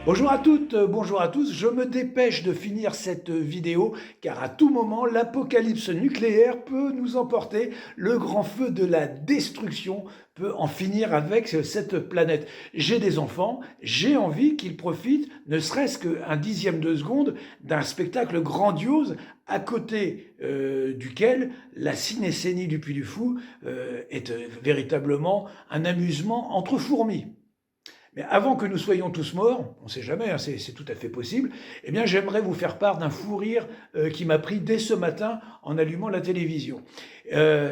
Bonjour à toutes, bonjour à tous. Je me dépêche de finir cette vidéo car à tout moment l'apocalypse nucléaire peut nous emporter. Le grand feu de la destruction peut en finir avec cette planète. J'ai des enfants, j'ai envie qu'ils profitent, ne serait-ce qu'un dixième de seconde, d'un spectacle grandiose à côté duquel la cinécénie du Puy du Fou est véritablement un amusement entre fourmis. Mais avant que nous soyons tous morts, on ne sait jamais, hein, c'est tout à fait possible, eh bien j'aimerais vous faire part d'un fou rire qui m'a pris dès ce matin en allumant la télévision.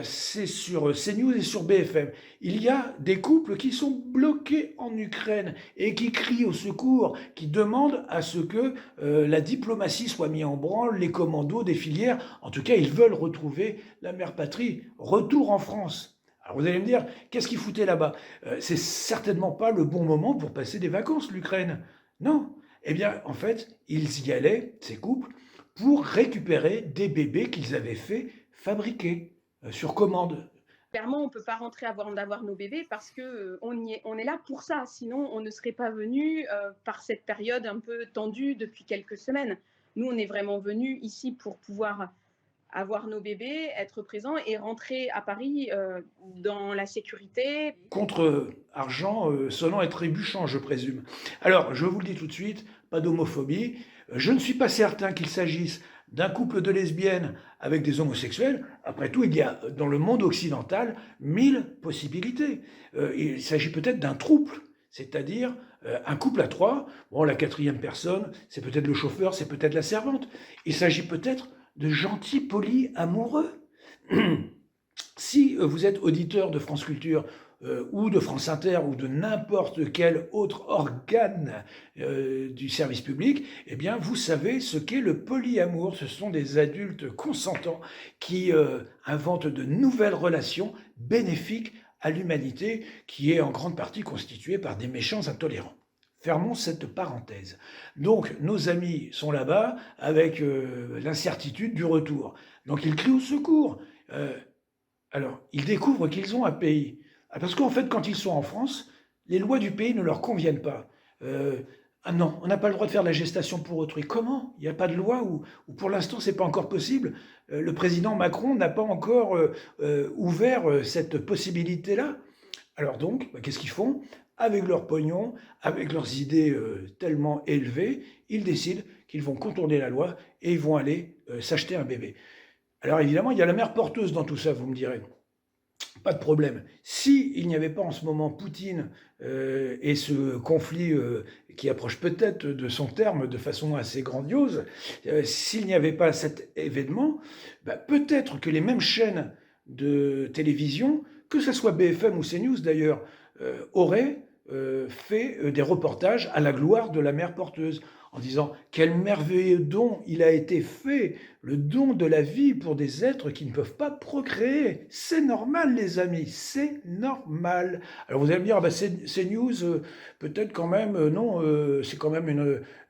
C'est sur CNews et sur BFM. Il y a des couples qui sont bloqués en Ukraine et qui crient au secours, qui demandent à ce que la diplomatie soit mise en branle, les commandos des filières. En tout cas, ils veulent retrouver la mère patrie. Retour en France. Alors vous allez me dire, qu'est-ce qu'ils foutaient là-bas? C'est certainement pas le bon moment pour passer des vacances, l'Ukraine. Non. Eh bien, en fait, ils y allaient, ces couples, pour récupérer des bébés qu'ils avaient fait fabriquer sur commande. Clairement, on ne peut pas rentrer avant d'avoir nos bébés parce que on est là pour ça. Sinon, on ne serait pas venu par cette période un peu tendue depuis quelques semaines. Nous, on est vraiment venus ici pour pouvoir avoir nos bébés, être présents et rentrer à Paris dans la sécurité. Contre-argent sonnant et trébuchant, je présume. Alors, je vous le dis tout de suite, pas d'homophobie. Je ne suis pas certain qu'il s'agisse d'un couple de lesbiennes avec des homosexuels. Après tout, il y a dans le monde occidental 1000 possibilités. Il s'agit peut-être d'un trouble, c'est-à-dire un couple à trois. Bon, la quatrième personne, c'est peut-être le chauffeur, c'est peut-être la servante. Il s'agit peut-être de gentils polis amoureux. Si vous êtes auditeur de France Culture ou de France Inter ou de n'importe quel autre organe du service public, eh bien vous savez ce qu'est le polyamour. Ce sont des adultes consentants qui inventent de nouvelles relations bénéfiques à l'humanité qui est en grande partie constituée par des méchants intolérants. Fermons cette parenthèse. Donc nos amis sont là-bas avec l'incertitude du retour. Donc ils crient au secours. Alors, ils découvrent qu'ils ont un pays. Parce qu'en fait, quand ils sont en France, les lois du pays ne leur conviennent pas. Ah non, on n'a pas le droit de faire de la gestation pour autrui. Comment? Il n'y a pas de loi ou pour l'instant, c'est pas encore possible. Le président Macron n'a pas encore ouvert cette possibilité-là. Alors donc, bah, qu'est-ce qu'ils font? Avec leur pognon, avec leurs idées tellement élevées, ils décident qu'ils vont contourner la loi et ils vont aller s'acheter un bébé. Alors évidemment, il y a la mère porteuse dans tout ça, vous me direz. Pas de problème. S'il n'y avait pas en ce moment Poutine et ce conflit qui approche peut-être de son terme de façon assez grandiose, s'il n'y avait pas cet événement, bah, peut-être que les mêmes chaînes de télévision, que ce soit BFM ou CNews d'ailleurs, auraient fait des reportages à la gloire de la mère porteuse, en disant quel merveilleux don il a été fait, le don de la vie pour des êtres qui ne peuvent pas procréer. C'est normal, les amis, c'est normal. Alors vous allez me dire, ah bah c'est news, peut-être quand même, non, c'est quand même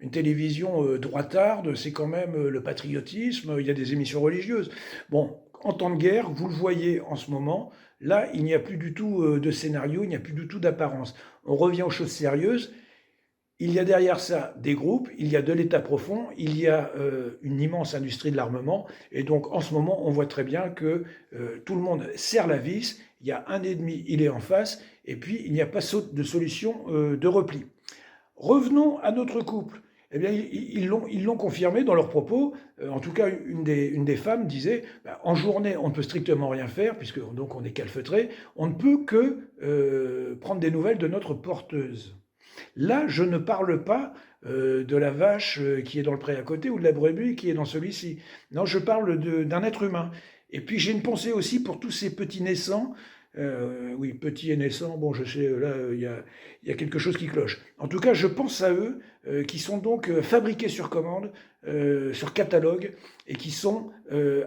une télévision droitarde, c'est quand même le patriotisme, il y a des émissions religieuses. Bon, en temps de guerre, vous le voyez en ce moment, là, il n'y a plus du tout de scénario, il n'y a plus du tout d'apparence. On revient aux choses sérieuses. Il y a derrière ça des groupes, il y a de l'État profond, il y a une immense industrie de l'armement, et donc en ce moment, on voit très bien que tout le monde serre la vis, il y a un ennemi, il est en face, et puis il n'y a pas de solution de repli. Revenons à notre couple. Eh bien, ils l'ont confirmé dans leurs propos. En tout cas, une des femmes disait bah, en journée, on ne peut strictement rien faire, puisque donc on est calfeutré. On ne peut que prendre des nouvelles de notre porteuse. Là, je ne parle pas de la vache qui est dans le pré à côté ou de la brebis qui est dans celui-ci. Non, je parle d'un être humain. Et puis j'ai une pensée aussi pour tous ces petits naissants. Oui, petits et naissants, bon, je sais, là, il y a quelque chose qui cloche. En tout cas, je pense à eux, qui sont donc fabriqués sur commande, sur catalogue, et qui sont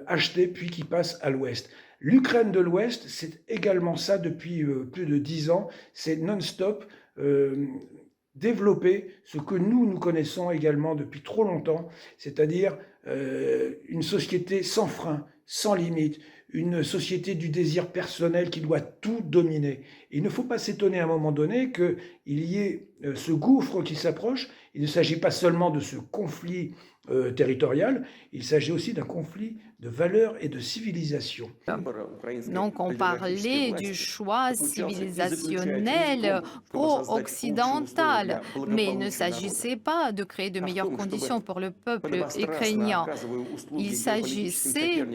achetés puis qui passent à l'Ouest. L'Ukraine de l'Ouest, c'est également ça depuis plus de 10 ans. C'est non-stop. Développer ce que nous connaissons également depuis trop longtemps, c'est-à-dire une société sans frein, sans limite, une société du désir personnel qui doit tout dominer. Il ne faut pas s'étonner à un moment donné qu'il y ait ce gouffre qui s'approche. Il ne s'agit pas seulement de ce conflit territorial, il s'agit aussi d'un conflit de valeurs et de civilisation. Donc, on parlait du choix civilisationnel pro-occidental, mais il ne s'agissait pas de créer de meilleures conditions pour le peuple ukrainien. Il s'agissait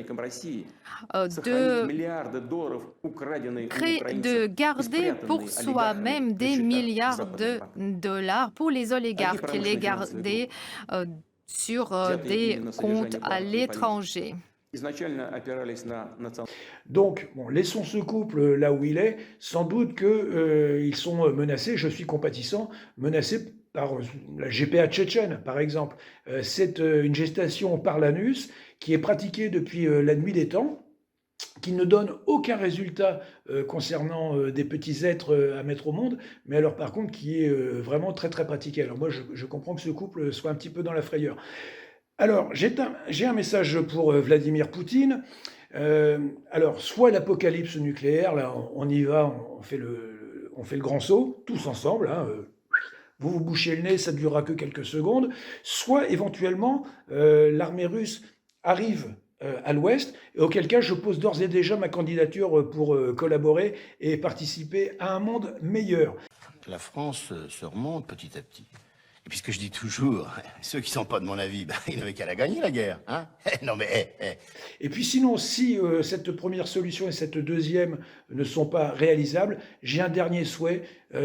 de garder pour soi-même des milliards de dollars pour les oligarques et les garder sur des comptes à l'étranger. Donc, bon, laissons ce couple là où il est. Sans doute qu'ils sont menacés, je suis compatissant, menacés par la GPA tchétchène, par exemple. C'est une gestation par l'anus qui est pratiquée depuis la nuit des temps, qui ne donne aucun résultat concernant des petits êtres à mettre au monde, mais alors par contre qui est vraiment très très pratiqué. Alors moi je comprends que ce couple soit un petit peu dans la frayeur. Alors j'ai un message pour Vladimir Poutine. Alors soit l'apocalypse nucléaire, là on y va, on fait le grand saut, tous ensemble, hein, vous vous bouchez le nez, ça ne durera que quelques secondes, soit éventuellement l'armée russe arrive à l'Ouest, et auquel cas je pose d'ores et déjà ma candidature pour collaborer et participer à un monde meilleur. La France se remonte petit à petit. Et puis ce que je dis toujours, ceux qui ne sont pas de mon avis, ils n'avaient qu'à la gagner la guerre. Hein. Non mais... Et puis sinon, si cette première solution et cette deuxième ne sont pas réalisables, j'ai un dernier souhait.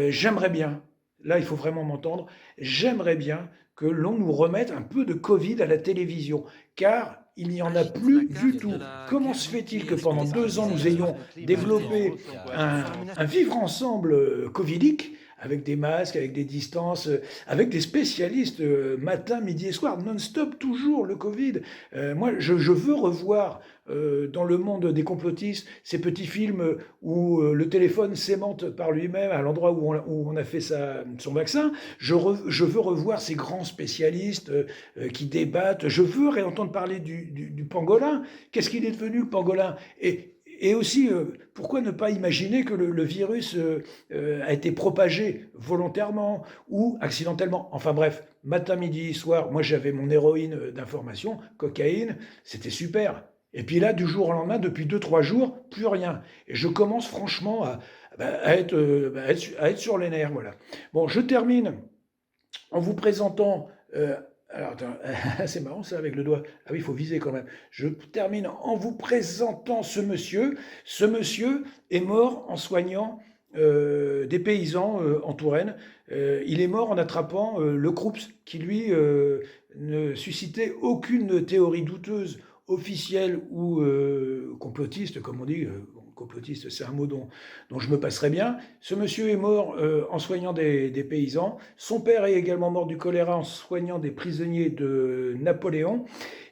J'aimerais bien, là il faut vraiment m'entendre, j'aimerais bien que l'on nous remette un peu de Covid à la télévision, car il n'y en a plus du tout. Comment se fait-il que pendant 2 ans, nous ayons développé un vivre ensemble covidique, avec des masques, avec des distances, avec des spécialistes matin, midi et soir, non-stop, toujours le Covid. Moi, je veux revoir dans le monde des complotistes ces petits films où le téléphone s'aimante par lui-même à l'endroit où on a fait son vaccin. Je veux revoir ces grands spécialistes qui débattent. Je veux réentendre parler du pangolin. Qu'est-ce qu'il est devenu, le pangolin? Et aussi, pourquoi ne pas imaginer que le virus a été propagé volontairement ou accidentellement? Enfin bref, matin, midi, soir, moi j'avais mon héroïne d'information, cocaïne, c'était super. Et puis là, du jour au lendemain, depuis 2-3 jours, plus rien. Et je commence franchement à être sur les nerfs. Voilà. Bon, je termine en vous présentant... alors, attends, c'est marrant ça avec le doigt. Ah oui, il faut viser quand même. Je termine en vous présentant ce monsieur. Ce monsieur est mort en soignant des paysans en Touraine. Il est mort en attrapant le Krups, qui lui ne suscitait aucune théorie douteuse, officielle ou complotiste, comme on dit. Complotiste, c'est un mot dont je me passerais bien. Ce monsieur est mort en soignant des paysans. Son père est également mort du choléra en soignant des prisonniers de Napoléon.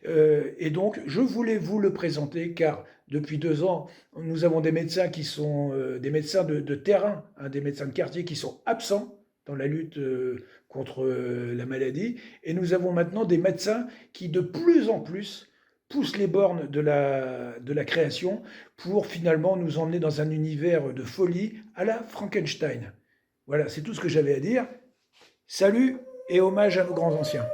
Et donc, je voulais vous le présenter car depuis 2 ans, nous avons des médecins qui sont des médecins de terrain, hein, des médecins de quartier qui sont absents dans la lutte contre la maladie. Et nous avons maintenant des médecins qui, de plus en plus, pousse les bornes de la création pour finalement nous emmener dans un univers de folie à la Frankenstein. Voilà, c'est tout ce que j'avais à dire. Salut et hommage à nos grands anciens.